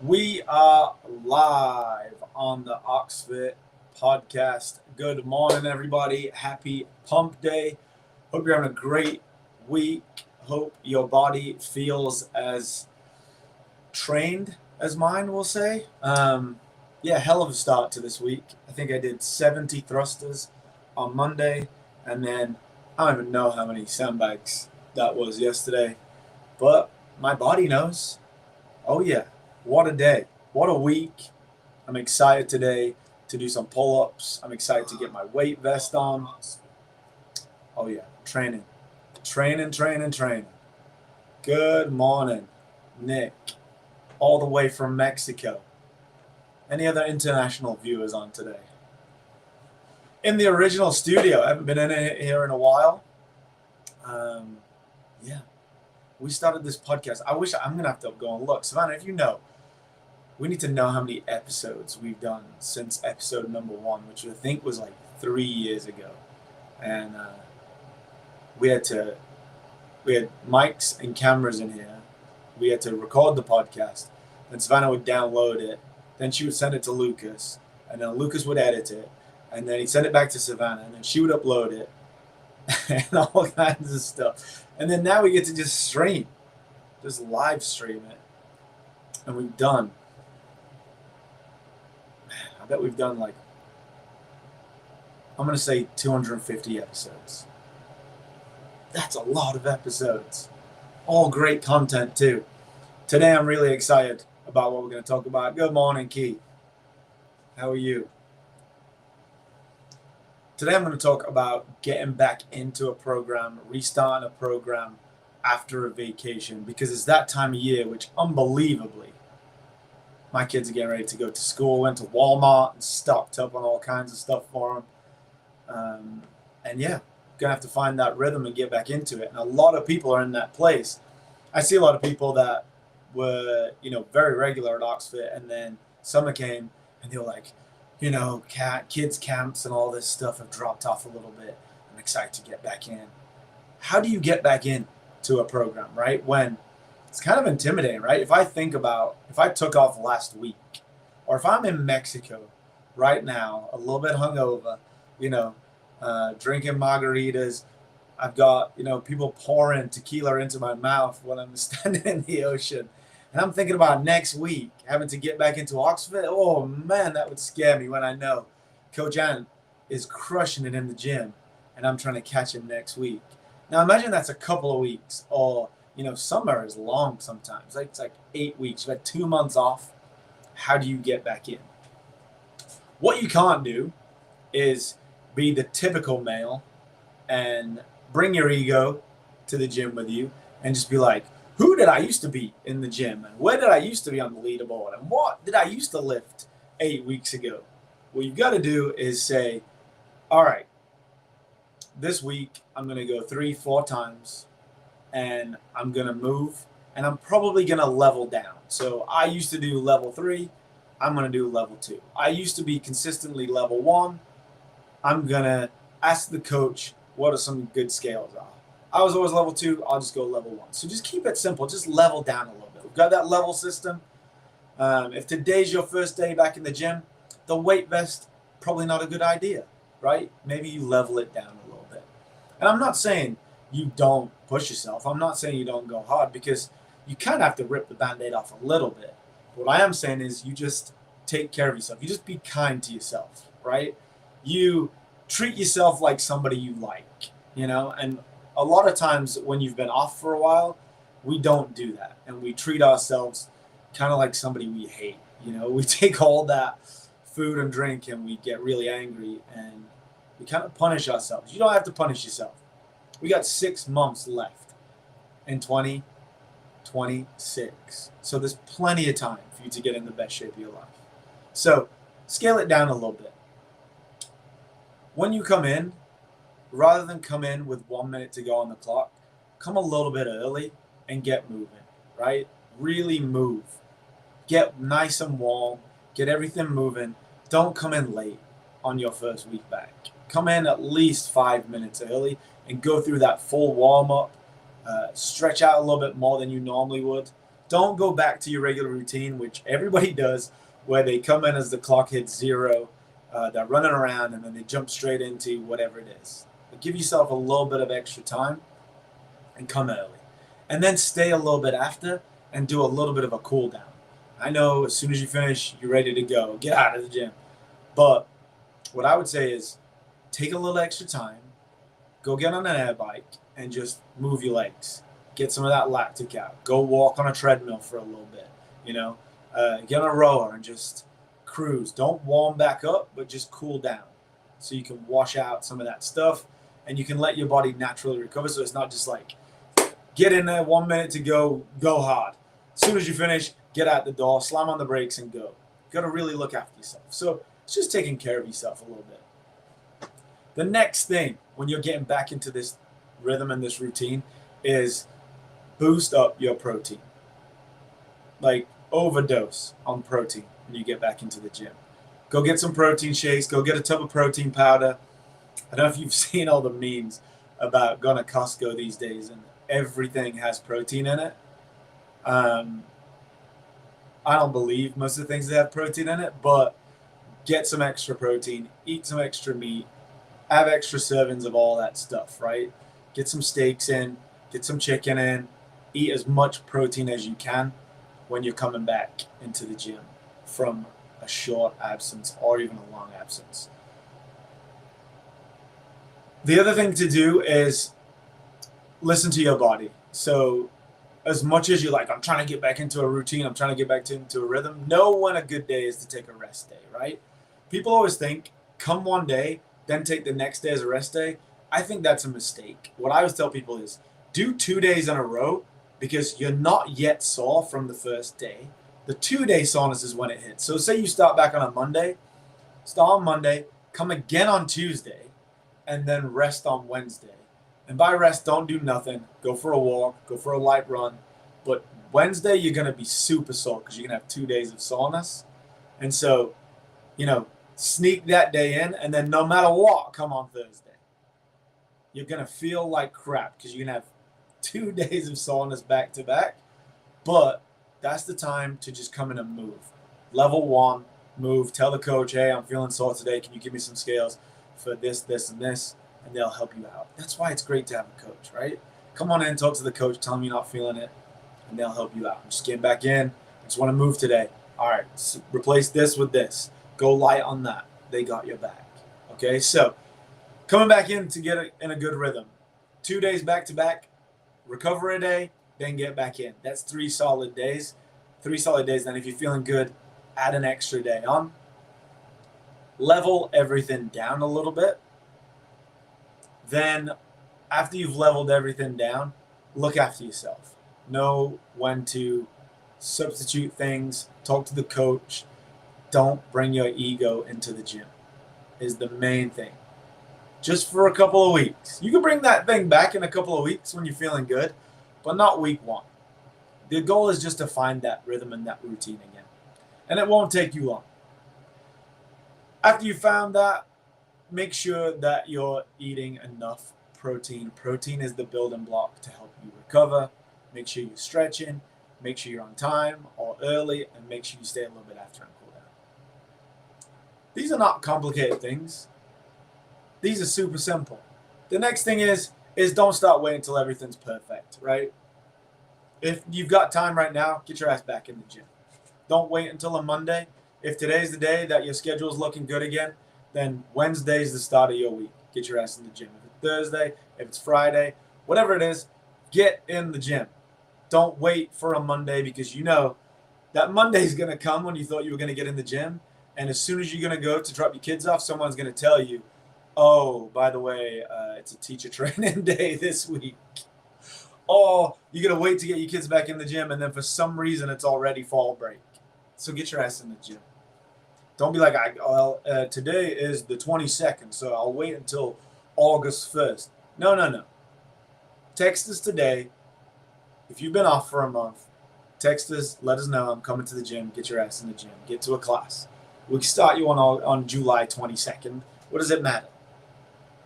We are live on the OxFit podcast. Good morning, everybody. Happy Pump Day. Hope you're having a great week. Hope your body feels as trained as mine, we'll say. Yeah, hell of a start to this week. I think I did 70 thrusters on Monday, and then I don't even know how many sandbags that was yesterday, but my body knows. Oh, yeah. What a day. What a week. I'm excited today to do some pull ups. I'm excited to get my weight vest on. Oh, yeah. Training. Training. Good morning, Nick, all the way from Mexico. Any other international viewers on today? In the original studio. I haven't been in here in a while. Yeah. We started this podcast. I'm going to have to go and look. Savannah, if you know, we need to know how many episodes we've done since episode number 1, which I think was like 3 years ago. And we had mics and cameras in here. We had to record the podcast. Then Savannah would download it. Then she would send it to Lucas. And then Lucas would edit it. And then he'd send it back to Savannah. And then she would upload it. And all kinds of stuff. And then now we get to just stream. Just live stream it. And we've done, I bet we've done like, I'm going to say 250 episodes. That's a lot of episodes. All great content too. Today I'm really excited about what we're going to talk about. Good morning, Keith. How are you? Today I'm going to talk about getting back into a program, restarting a program after a vacation, because it's that time of year, which unbelievably, my kids are getting ready to go to school. Went to Walmart and stocked up on all kinds of stuff for them. And yeah, gonna have to find that rhythm and get back into it. And a lot of people are in that place. I see a lot of people that were, very regular at OxFit, and then summer came and they were like, kids camps and all this stuff have dropped off a little bit. I'm excited to get back in. How do you get back in to a program, right? When it's kind of intimidating, right? If I took off last week, or if I'm in Mexico right now, a little bit hungover, drinking margaritas, I've got, people pouring tequila into my mouth when I'm standing in the ocean. And I'm thinking about next week having to get back into OxFit. Oh man, that would scare me when I know Coach Ant is crushing it in the gym and I'm trying to catch him next week. Now imagine that's a couple of weeks, or summer is long sometimes. It's like 8 weeks. You've had 2 months off. How do you get back in? What you can't do is be the typical male and bring your ego to the gym with you and just be like, who did I used to be in the gym? And where did I used to be on the leaderboard? And what did I used to lift 8 weeks ago? What you've got to do is say, all right, this week I'm going to go 3-4 times and I'm going to move and I'm probably going to level down. So I used to do level 3. I'm going to do level 2. I used to be consistently level 1. I'm going to ask the coach what are some good scales are. I was always level 2. I'll just go level 1. So just keep it simple. Just level down a little bit. We've got that level system. If today's your first day back in the gym, the weight vest, probably not a good idea, right? Maybe you level it down a little bit. And I'm not saying you don't push yourself. I'm not saying you don't go hard, because you kind of have to rip the Band-Aid off a little bit. What I am saying is you just take care of yourself. You just be kind to yourself, right? You treat yourself like somebody you like, and a lot of times when you've been off for a while, we don't do that. And we treat ourselves kind of like somebody we hate. We take all that food and drink and we get really angry and we kind of punish ourselves. You don't have to punish yourself. We got 6 months left in 2026. So there's plenty of time for you to get in the best shape of your life. So scale it down a little bit. When you come in, rather than come in with 1 minute to go on the clock, come a little bit early and get moving, right? Really move. Get nice and warm. Get everything moving. Don't come in late on your first week back. Come in at least 5 minutes early and go through that full warm-up. Stretch out a little bit more than you normally would. Don't go back to your regular routine, which everybody does, where they come in as the clock hits zero, they're running around, and then they jump straight into whatever it is. But give yourself a little bit of extra time and come early. And then stay a little bit after and do a little bit of a cool down. I know as soon as you finish, you're ready to go. Get out of the gym. But what I would say is take a little extra time, go get on an air bike, and just move your legs. Get some of that lactic out. Go walk on a treadmill for a little bit. Get on a rower and just cruise. Don't warm back up, but just cool down so you can wash out some of that stuff and you can let your body naturally recover. So it's not just like get in there, 1 minute to go hard. As soon as you finish, get out the door, slam on the brakes, and go. You got to really look after yourself. So it's just taking care of yourself a little bit. The next thing when you're getting back into this rhythm and this routine is boost up your protein. Like overdose on protein when you get back into the gym. Go get some protein shakes. Go get a tub of protein powder. I don't know if you've seen all the memes about going to Costco these days and everything has protein in it. I don't believe most of the things that have protein in it, but get some extra protein, eat some extra meat, have extra servings of all that stuff, right? Get some steaks in, get some chicken in, eat as much protein as you can when you're coming back into the gym from a short absence or even a long absence. The other thing to do is listen to your body. So as much as you're like, I'm trying to get back into a routine, I'm trying to get back into a rhythm, know when a good day is to take a rest day, right? People always think, come one day, then take the next day as a rest day. I think that's a mistake. What I always tell people is, do 2 days in a row because you're not yet sore from the first day. The 2-day soreness is when it hits. So say you start back on a Monday, start on Monday, come again on Tuesday, and then rest on Wednesday. And by rest, don't do nothing. Go for a walk, go for a light run. But Wednesday, you're going to be super sore because you're going to have 2 days of soreness. And so, sneak that day in, and then no matter what, come on Thursday. You're going to feel like crap because you're going to have 2 days of soreness back to back. But that's the time to just come in and move. Level 1, move. Tell the coach, hey, I'm feeling sore today. Can you give me some scales for this, this, and this? And they'll help you out. That's why it's great to have a coach, right? Come on in, talk to the coach, tell them you're not feeling it, and they'll help you out. I'm just getting back in. I just want to move today. All right, replace this with this. Go light on that. They got your back. Okay, so coming back in to get in a good rhythm. 2 days back to back, recover a day, then get back in. That's 3 solid days. 3 solid days. Then if you're feeling good, add an extra day on. Level everything down a little bit. Then after you've leveled everything down, look after yourself. Know when to substitute things. Talk to the coach. Don't bring your ego into the gym is the main thing. Just for a couple of weeks. You can bring that thing back in a couple of weeks when you're feeling good, but not week 1. The goal is just to find that rhythm and that routine again. And it won't take you long. After you found that, make sure that you're eating enough protein. Protein is the building block to help you recover. Make sure you're stretching. Make sure you're on time or early. And make sure you stay a little bit after and cool down. These are not complicated things. These are super simple. The next thing is don't start waiting until everything's perfect, right? If you've got time right now, get your ass back in the gym. Don't wait until a Monday. If today's the day that your schedule is looking good again, then Wednesday's the start of your week. Get your ass in the gym. If it's Thursday, if it's Friday, whatever it is, get in the gym. Don't wait for a Monday because you know that Monday's going to come when you thought you were going to get in the gym. And as soon as you're going to go to drop your kids off, someone's going to tell you, oh, by the way, it's a teacher training day this week. Or you're going to wait to get your kids back in the gym, and then for some reason it's already fall break. So get your ass in the gym. Don't be like, today is the 22nd, so I'll wait until August 1st. No. Text us today. If you've been off for a month, text us, let us know I'm coming to the gym. Get your ass in the gym. Get to a class. We can start you on July 22nd. What does it matter?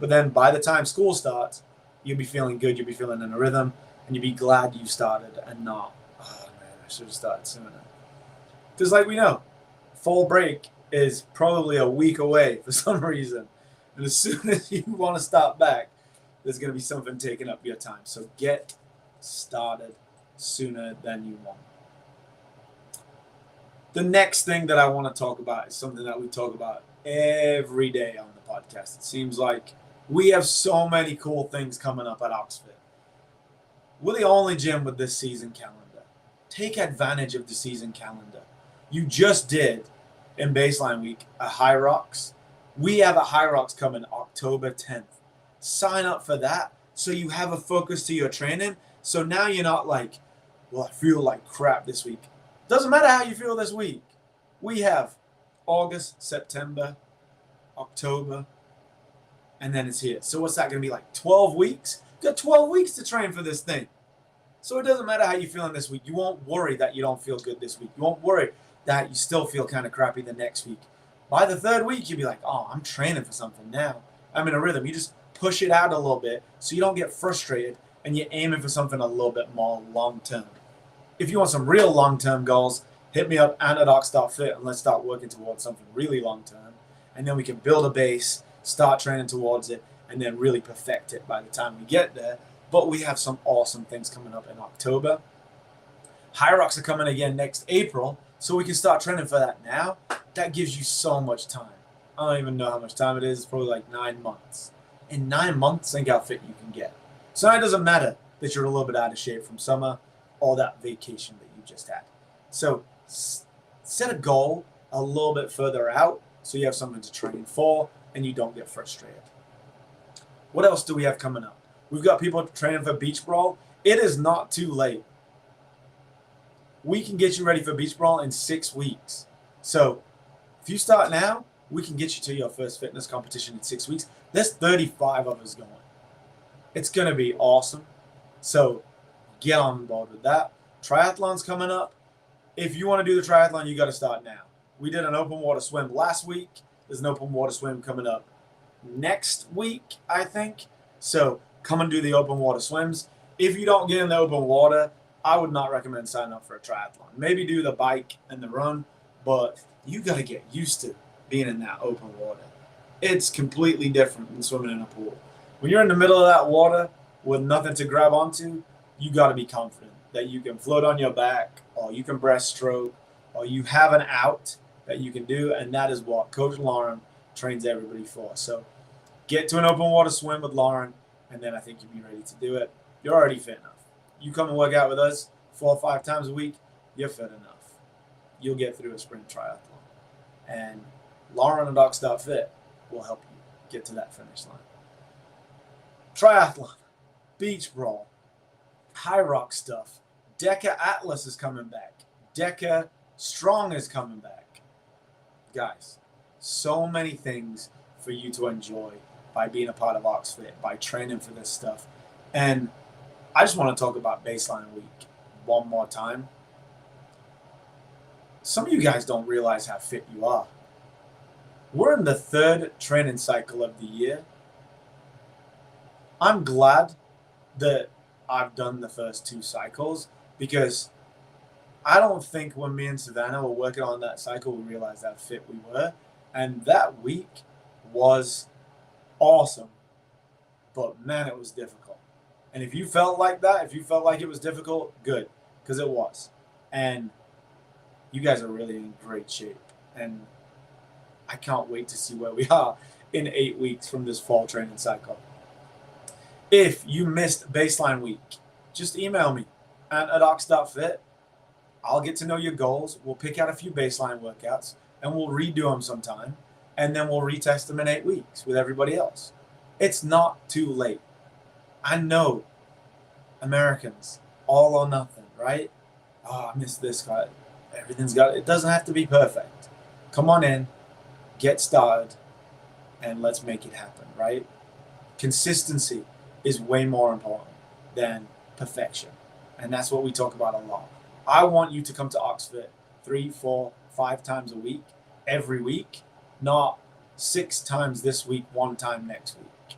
But then by the time school starts, you'll be feeling good. You'll be feeling in a rhythm, and you'll be glad you started and not, oh man, I should have started sooner. Because like we know, fall break is probably a week away for some reason. And as soon as you want to start back, there's going to be something taking up your time. So get started sooner than you want. The next thing that I want to talk about is something that we talk about every day on the podcast. It seems like we have so many cool things coming up at OxFit. We're the only gym with this season calendar. Take advantage of the season calendar. You just did, in Baseline Week, a High Rocks. We have a High Rocks coming October 10th. Sign up for that so you have a focus to your training. So now you're not like, well, I feel like crap this week. Doesn't matter how you feel this week. We have August, September, October, and then it's here. So what's that going to be like, 12 weeks? You got 12 weeks to train for this thing. So it doesn't matter how you're feeling this week. You won't worry that you don't feel good this week. You won't worry that you still feel kind of crappy the next week. By the third week, you'll be like, oh, I'm training for something now. I'm in a rhythm. You just push it out a little bit so you don't get frustrated and you're aiming for something a little bit more long-term. If you want some real long-term goals, hit me up at OxFit and let's start working towards something really long-term. And then we can build a base, start training towards it, and then really perfect it by the time we get there. But we have some awesome things coming up in October. High Rocks are coming again next April, so we can start training for that now. That gives you so much time. I don't even know how much time it is. It's probably like 9 months. In 9 months, think how fit you can get. So now it doesn't matter that you're a little bit out of shape from summer or that vacation that you just had. So set a goal a little bit further out so you have something to train for and you don't get frustrated. What else do we have coming up? We've got people training for Beach Brawl. It is not too late. We can get you ready for Beach Brawl in 6 weeks. So if you start now, we can get you to your first fitness competition in 6 weeks. There's 35 of us going. It's going to be awesome. So get on board with that. Triathlon's coming up. If you want to do the triathlon, you got to start now. We did an open water swim last week. There's an open water swim coming up next week, I think. So come and do the open water swims. If you don't get in the open water, I would not recommend signing up for a triathlon. Maybe do the bike and the run, but you got to get used to being in that open water. It's completely different than swimming in a pool. When you're in the middle of that water with nothing to grab onto, you got to be confident that you can float on your back or you can breaststroke or you have an out that you can do, and that is what Coach Lauren trains everybody for. So get to an open water swim with Lauren, and then I think you'll be ready to do it. You're already fit enough. You come and work out with us 4 or 5 times a week, you're fit enough. You'll get through a sprint triathlon. And Lauren and OxFit will help you get to that finish line. Triathlon, Beach Brawl, High Rock stuff. Deca Atlas is coming back. Deca Strong is coming back. Guys, so many things for you to enjoy by being a part of OxFit, by training for this stuff. And I just want to talk about Baseline Week one more time. Some of you guys don't realize how fit you are. We're in the 3rd training cycle of the year. I'm glad that I've done the first 2 cycles because I don't think when me and Savannah were working on that cycle, we realized how fit we were. And that week was awesome. But man, it was difficult. And if you felt like that, if you felt like it was difficult, good, because it was. And you guys are really in great shape. And I can't wait to see where we are in 8 weeks from this fall training cycle. If you missed Baseline Week, just email me at ox.fit. I'll get to know your goals. We'll pick out a few baseline workouts, and we'll redo them sometime. And then we'll retest them in 8 weeks with everybody else. It's not too late. I know Americans, all or nothing, right? Oh, I missed this guy. It doesn't have to be perfect. Come on in, get started, and let's make it happen, right? Consistency is way more important than perfection. And that's what we talk about a lot. I want you to come to OxFit 3, 4, 5 times a week, every week, not 6 times this week, 1 time next week.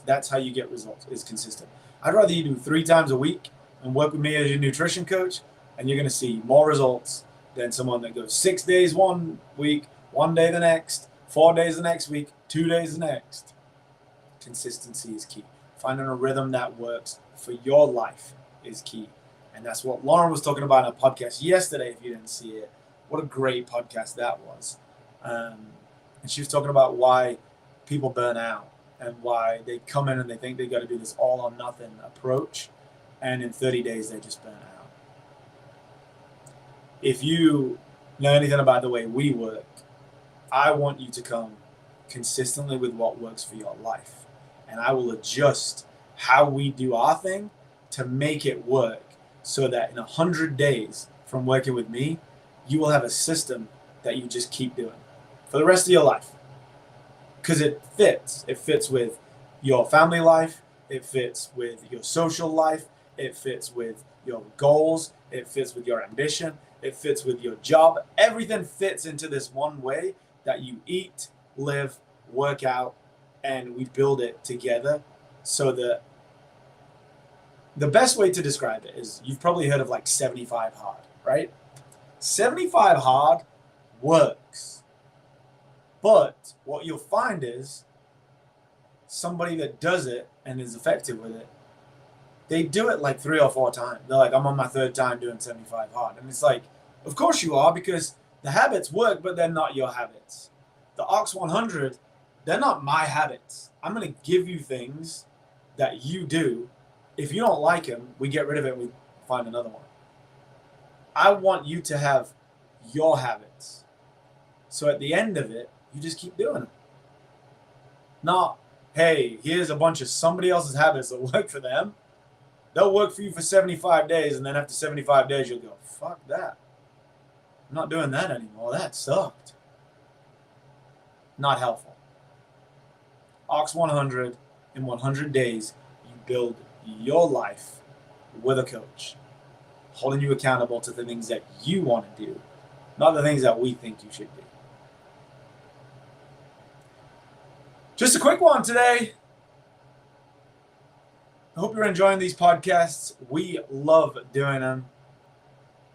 That's how you get results, is consistent. I'd rather you do 3 times a week and work with me as your nutrition coach and you're going to see more results than someone that goes 6 days one week, 1 day the next, 4 days the next week, 2 days the next. Consistency is key. Finding a rhythm that works for your life is key. And that's what Lauren was talking about in a podcast yesterday, if you didn't see it. What a great podcast that was. And she was talking about why people burn out and why they come in and they think they got to do this all or nothing approach. And in 30 days, they just burn out. If you know anything about the way we work, I want you to come consistently with what works for your life. And I will adjust how we do our thing to make it work so that in 100 days from working with me, you will have a system that you just keep doing for the rest of your life. Because it fits. It fits with your family life. It fits with your social life. It fits with your goals. It fits with your ambition. It fits with your job. Everything fits into this one way that you eat, live, work out, and we build it together. So that the best way to describe it is, you've probably heard of like 75 hard, right? 75 hard works. But what you'll find is somebody that does it and is effective with it, they do it like 3 or 4 times. They're like, I'm on my 3rd time doing 75 hard. And it's like, of course you are, because the habits work, but they're not your habits. The Ox 100, they're not my habits. I'm going to give you things that you do. If you don't like them, we get rid of it and we find another one. I want you to have your habits. So at the end of it, you just keep doing them. Not, hey, here's a bunch of somebody else's habits that work for them. They'll work for you for 75 days, and then after 75 days, you'll go, fuck that. I'm not doing that anymore. That sucked. Not helpful. Ox 100, in 100 days, you build your life with a coach, holding you accountable to the things that you want to do, not the things that we think you should do. Just a quick one today. I hope you're enjoying these podcasts. We love doing them.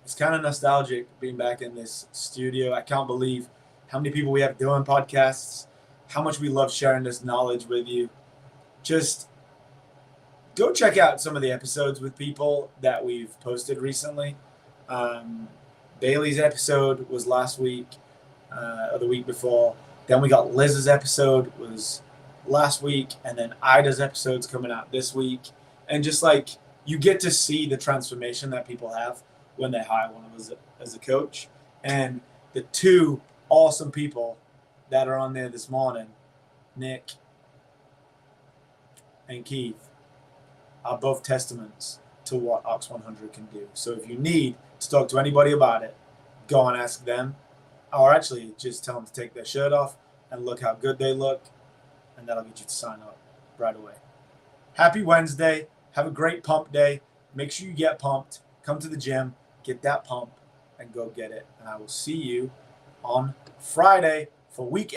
It's kind of nostalgic being back in this studio. I can't believe how many people we have doing podcasts, how much we love sharing this knowledge with you. Just go check out some of the episodes with people that we've posted recently. Bailey's episode was last week or the week before. Then we got Liz's episode was last week, and then Ida's episode's coming out this week. And just like, you get to see the transformation that people have when they hire one of us as a coach. And the 2 awesome people that are on there this morning, Nick and Keith, are both testaments to what Ox 100 can do. So if you need to talk to anybody about it, go and ask them. Or actually, just tell them to take their shirt off and look how good they look, and that'll get you to sign up right away. Happy Wednesday. Have a great pump day. Make sure you get pumped. Come to the gym, get that pump, and go get it. And I will see you on Friday for week